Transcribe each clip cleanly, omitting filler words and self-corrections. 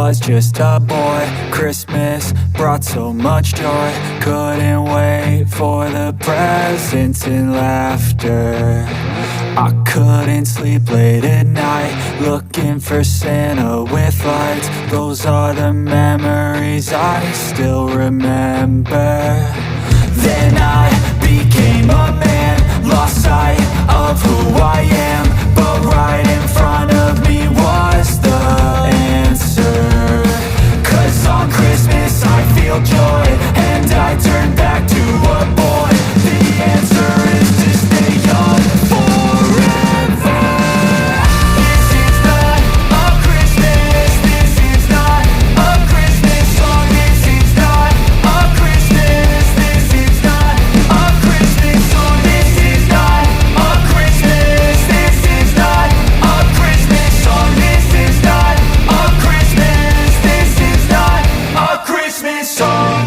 was just a boy, Christmas brought so much joy. Couldn't wait for the presents and laughter. I couldn't sleep late at night, looking for Santa with lights. Those are the memories I still remember. Then I became a man, lost sight of who I am, but right in front of me was the answer. 'Cause on Christmas I feel joy, and I turn back to a boy. The answer is to stay young forever. This is not a Christmas, this is not a Christmas song. This is not a Christmas, this is not a Christmas song. This is not a Christmas, this is not a Christmas song. This is not a Christmas, this is not a Christmas song.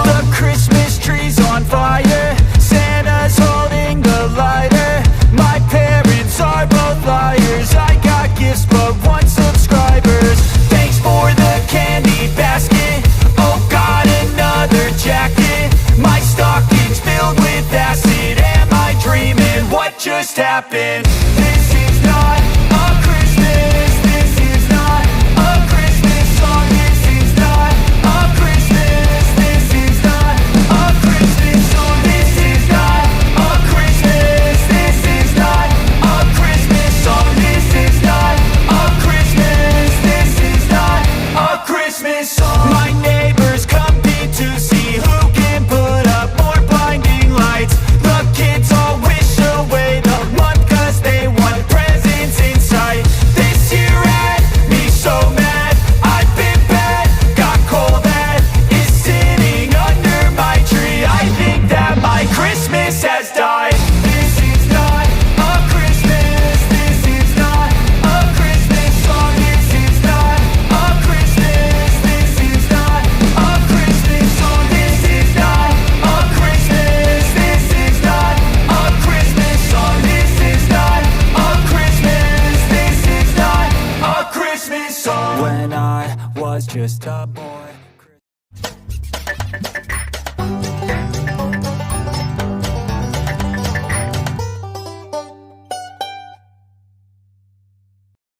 The Christmas tree's on fire, Santa's holding the lighter. My parents are both liars, I got gifts but one subscribers. Thanks for the candy basket, oh got another jacket. My stocking's filled with acid, am I dreaming? What just happened? This is not a Christmas, this is not a Christmas song. This is not a Christmas, this is not a Christmas song. This is not a Christmas, this is not a Christmas song. This is not a Christmas, this is not a Christmas song. My neighbors compete to see who can put up more blinding lights. The kids all wish away the month 'cause they want presents in sight. This year had me so mad, I've been bad, got coal that is sitting under my tree. I think that my Christmas has died. This is not a Christmas, this is not a Christmas song. This is not a Christmas, this is not a Christmas song. This is not a Christmas, this is not a Christmas song. This is not a Christmas, this is not a Christmas song. When I was just a boy,